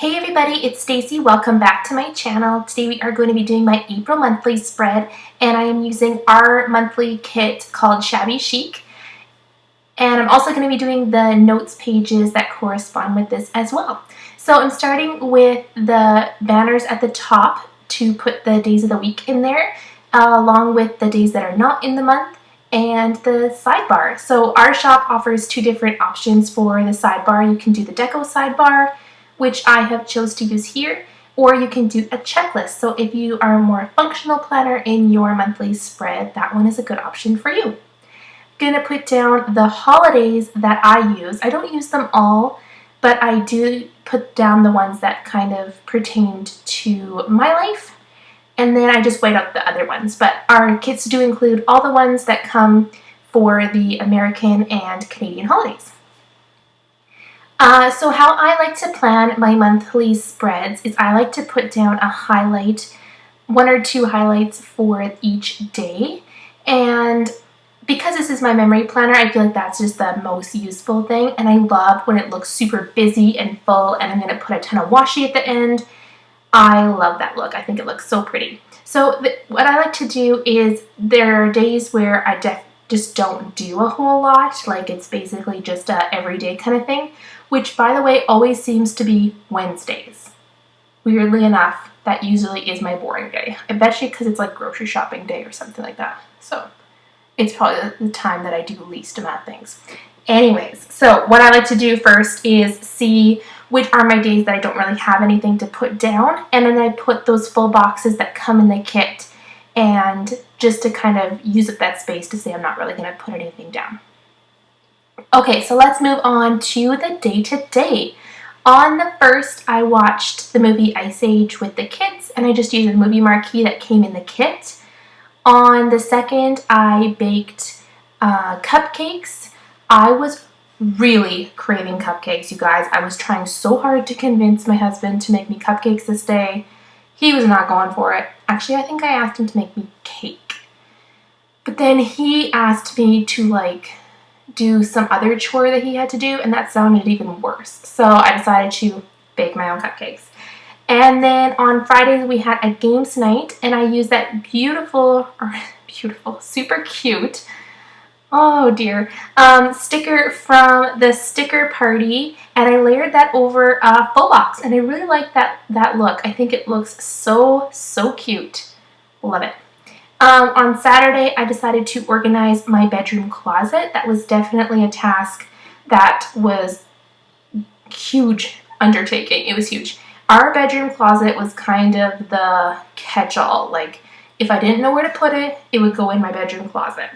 Hey everybody, it's Stacy. Welcome back to my channel. Today we are going to be doing my April monthly spread, and I am using our monthly kit called Shabby Chic. And I'm also going to be doing the notes pages that correspond with this as well. So I'm starting with the banners at the top to put the days of the week in there, along with the days that are not in the month, and the sidebar. So our shop offers two different options for the sidebar. You can do the deco sidebar, which I have chose to use here, or you can do a checklist. So if you are a more functional planner in your monthly spread, that one is a good option for you. I'm going to put down the holidays that I use. I don't use them all, but I do put down the ones that kind of pertained to my life, and then I just white out the other ones. But our kits do include all the ones that come for the American and Canadian holidays. So how I like to plan my monthly spreads is I like to put down a highlight, one or two highlights for each day. And because this is my memory planner, I feel like that's just the most useful thing. And I love when it looks super busy and full and I'm going to put a ton of washi at the end. I love that look. I think it looks so pretty. So what I like to do is there are days where I just don't do a whole lot. Like it's basically just a everyday kind of thing, which by the way always seems to be Wednesdays. Weirdly enough, that usually is my boring day. I bet you because it's like grocery shopping day or something like that. So it's probably the time that I do least amount of things. Anyways, so what I like to do first is see which are my days that I don't really have anything to put down, and then I put those full boxes that come in the kit, and just to kind of use up that space to say I'm not really going to put anything down. Okay, so let's move on to the day-to-day. On the first, I watched the movie Ice Age with the kids, and I just used a movie marquee that came in the kit. On the second, I baked cupcakes. I was really craving cupcakes, you guys. I was trying so hard to convince my husband to make me cupcakes this day. He was not going for it. Actually, I think I asked him to make me cake. But then he asked me to do some other chore that he had to do, and that sounded even worse. So I decided to bake my own cupcakes. And then on Fridays we had a games night, and I used that beautiful, super cute, oh dear, sticker from the sticker party, and I layered that over a full box, and I really like that look. I think it looks so cute. Love it. On Saturday, I decided to organize my bedroom closet. That was definitely a task that was huge undertaking. It was huge. Our bedroom closet was kind of the catch-all. Like, if I didn't know where to put it, it would go in my bedroom closet.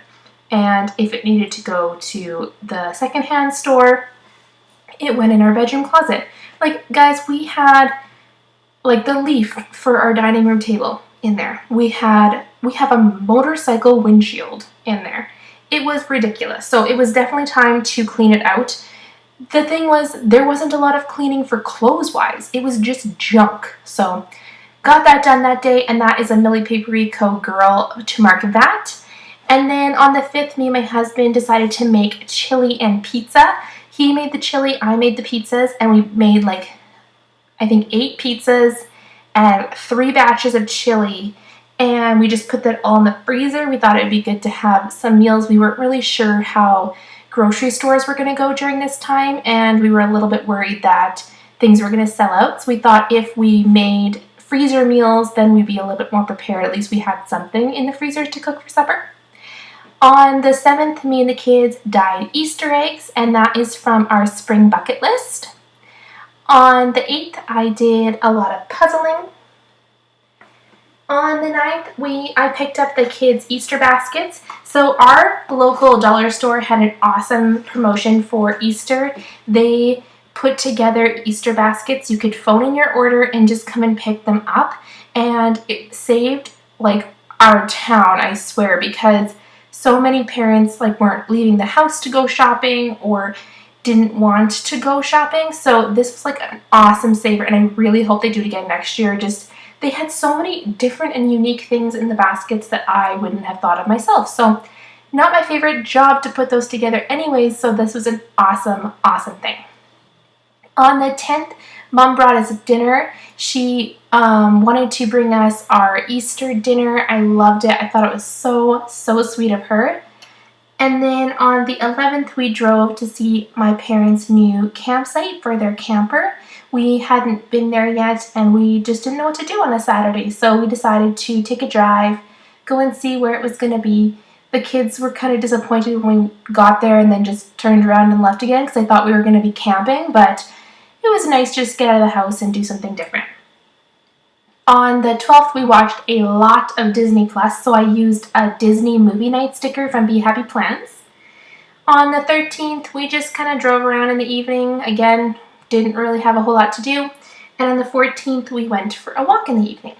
And if it needed to go to the secondhand store, it went in our bedroom closet. Like, guys, we had the leaf for our dining room table in there. We have a motorcycle windshield in there. It was ridiculous. So it was definitely time to clean it out. The thing was, there wasn't a lot of cleaning for clothes-wise. It was just junk. So got that done that day, and that is a Millie Papery Co. girl to mark that. And then on the 5th, me and my husband decided to make chili and pizza. He made the chili, I made the pizzas, and we made I think 8 pizzas and 3 batches of chili, and we just put that all in the freezer. We thought it would be good to have some meals. We weren't really sure how grocery stores were going to go during this time, and we were a little bit worried that things were going to sell out. So we thought if we made freezer meals, then we'd be a little bit more prepared. At least we had something in the freezer to cook for supper. On the 7th, me and the kids dyed Easter eggs, and that is from our spring bucket list. On the 8th, I did a lot of puzzling. On the 9th, I picked up the kids' Easter baskets. So our local dollar store had an awesome promotion for Easter. They put together Easter baskets. You could phone in your order and just come and pick them up. And it saved our town, I swear, because so many parents weren't leaving the house to go shopping or didn't want to go shopping. So this was an awesome saver, and I really hope they do it again next year. They had so many different and unique things in the baskets that I wouldn't have thought of myself. So not my favorite job to put those together anyways, so this was an awesome thing. On the 10th, Mom brought us dinner. She wanted to bring us our Easter dinner. I loved it. I thought it was so sweet of her. And then on the 11th, we drove to see my parents' new campsite for their camper. We hadn't been there yet, and we just didn't know what to do on a Saturday, so we decided to take a drive, go and see where it was going to be. The kids were kind of disappointed when we got there and then just turned around and left again because they thought we were going to be camping, but it was nice just to get out of the house and do something different. On the 12th, we watched a lot of Disney Plus, so I used a Disney movie night sticker from Be Happy Plans. On the 13th, we just kind of drove around in the evening. Again, didn't really have a whole lot to do. And on the 14th, we went for a walk in the evening.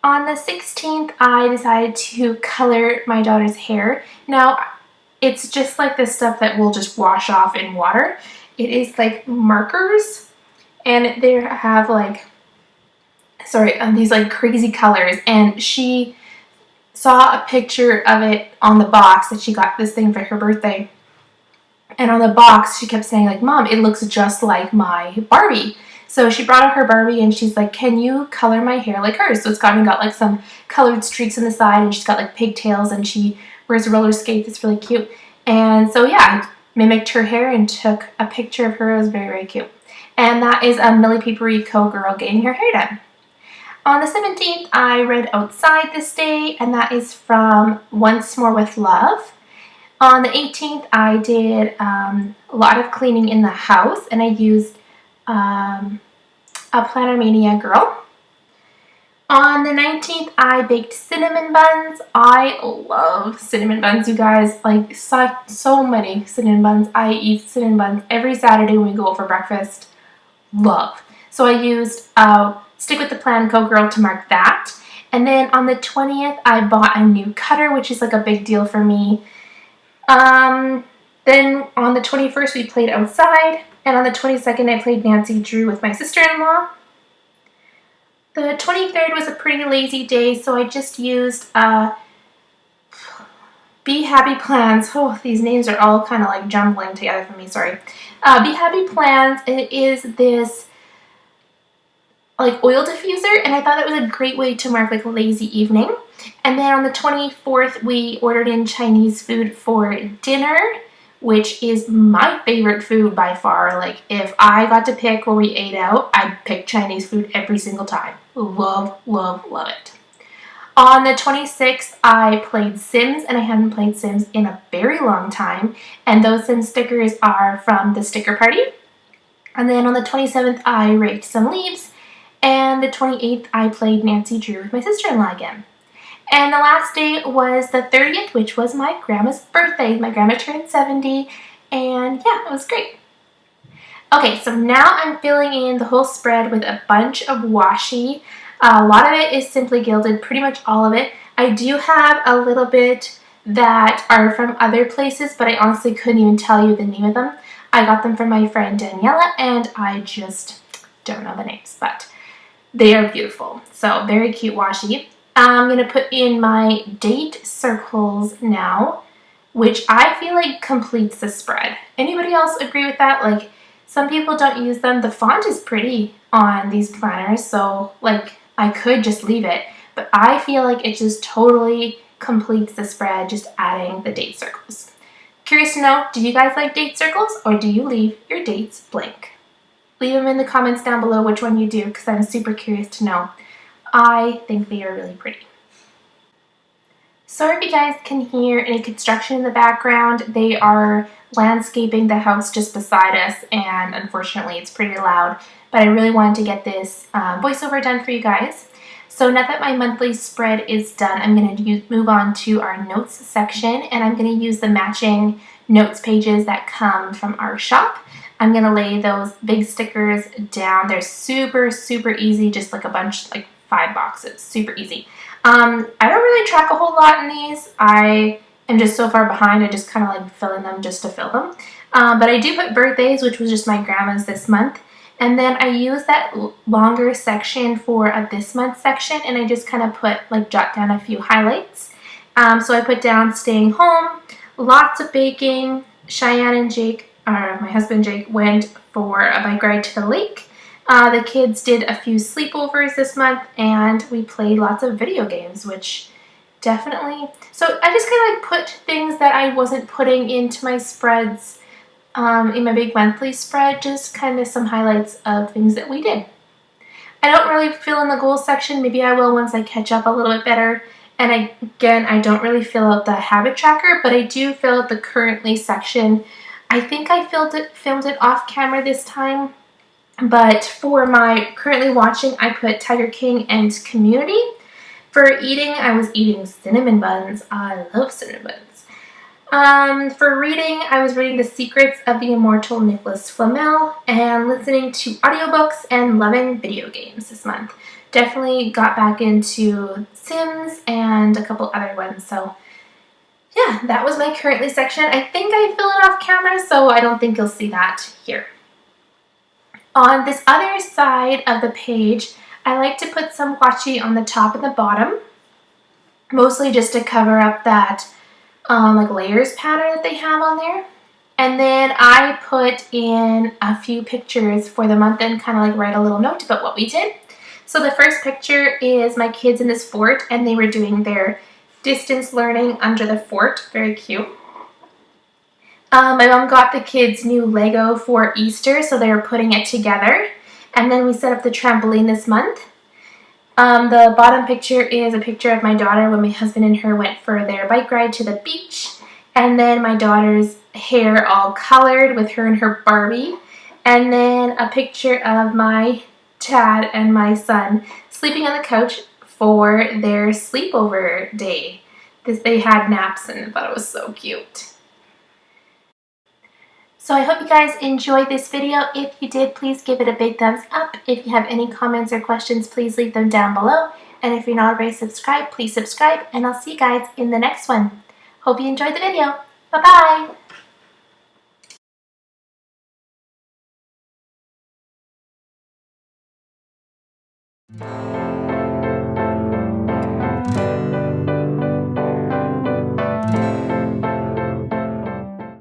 On the 16th, I decided to color my daughter's hair. Now, it's just like this stuff that will just wash off in water. It is like markers, and they have like these like crazy colors, and she saw a picture of it on the box that she got this thing for her birthday, and on the box she kept saying like, Mom, it looks just like my Barbie. So she brought out her Barbie and she's like, can you color my hair like hers? So it's got like some colored streaks on the side, and she's got like pigtails, and she wears roller skates. It's really cute. And so yeah, I mimicked her hair and took a picture of her. It was very cute. And that is a Millie Paperico girl getting her hair done. On the 17th, I read Outside this day, and that is from Once More with Love. On the 18th, I did a lot of cleaning in the house, and I used a Planner Mania girl. On the 19th, I baked cinnamon buns. I love cinnamon buns, you guys. Like, so many cinnamon buns. I eat cinnamon buns every Saturday when we go out for breakfast. Love. So I used Stick with the Plan Go Girl to mark that. And then on the 20th, I bought a new cutter, which is like a big deal for me. Then on the 21st, we played outside. And on the 22nd, I played Nancy Drew with my sister-in-law. The 23rd was a pretty lazy day, so I just used Be Happy Plans. Oh, these names are all kind of like jumbling together for me, sorry. Be Happy Plans, it is this like oil diffuser, and I thought that was a great way to mark like a lazy evening. And then on the 24th, we ordered in Chinese food for dinner, which is my favorite food by far. Like, if I got to pick where we ate out, I'd pick Chinese food every single time. Love, love, love it. On the 26th, I played Sims, and I hadn't played Sims in a very long time, and those Sims stickers are from the sticker party. And then on the 27th, I raked some leaves, and the 28th, I played Nancy Drew with my sister-in-law again. And the last day was the 30th, which was my grandma's birthday. My grandma turned 70, and yeah, it was great. Okay, so now I'm filling in the whole spread with a bunch of washi. A lot of it is Simply Gilded, pretty much all of it. I do have a little bit that are from other places, but I honestly couldn't even tell you the name of them. I got them from my friend Daniela, and I just don't know the names, but they are beautiful. So very cute washi. I'm going to put in my date circles now, which I feel like completes the spread. Anybody else agree with that? Like, some people don't use them. The font is pretty on these planners, so like I could just leave it, but I feel like it just totally completes the spread, just adding the date circles. Curious to know, do you guys like date circles, or do you leave your dates blank? Leave them in the comments down below which one you do, because I'm super curious to know. I think they are really pretty. Sorry if you guys can hear any construction in the background. They are landscaping the house just beside us, and unfortunately it's pretty loud, but I really wanted to get this voiceover done for you guys. So now that my monthly spread is done, I'm going to move on to our notes section, and I'm going to use the matching notes pages that come from our shop. I'm going to lay those big stickers down. They're super, super easy, just like a bunch, like 5 boxes, super easy. I don't really track a whole lot in these. I am just so far behind, I just kind of like fill in them just to fill them. But I do put birthdays, which was just my grandma's this month. And then I use that longer section for a this month section, and I just kind of put, like, jot down a few highlights. So I put down staying home, lots of baking, Cheyenne and Jake my husband Jake went for a bike ride to the lake. The kids did a few sleepovers this month, and we played lots of video games, which definitely... So I just kind of like put things that I wasn't putting into my spreads in my big monthly spread, just kind of some highlights of things that we did. I don't really fill in the goals section. Maybe I will once I catch up a little bit better. And I don't really fill out the habit tracker, but I do fill out the currently section. I think I filmed it off camera this time, but for my currently watching, I put Tiger King and community. For eating, I was eating cinnamon buns. I love cinnamon buns. For reading, I was reading The Secrets of the Immortal Nicholas Flamel and listening to audiobooks and loving video games this month. Definitely got back into Sims and a couple other ones. So yeah, that was my currently section. I think I fill it off camera, so I don't think you'll see that here. On this other side of the page, I like to put some washi on the top and the bottom, mostly just to cover up that like layers pattern that they have on there. And then I put in a few pictures for the month and kind of like write a little note about what we did. So the first picture is my kids in this fort, and they were doing their distance learning under the fort. Very cute. My mom got the kids new Lego for Easter, so they were putting it together. And then we set up the trampoline this month. The bottom picture is a picture of my daughter when my husband and her went for their bike ride to the beach. And then my daughter's hair all colored with her and her Barbie. And then a picture of my dad and my son sleeping on the couch for their sleepover day. They had naps, and I thought it was so cute. So I hope you guys enjoyed this video. If you did, please give it a big thumbs up. If you have any comments or questions, please leave them down below. And if you're not already subscribed, please subscribe. And I'll see you guys in the next one. Hope you enjoyed the video. Bye-bye!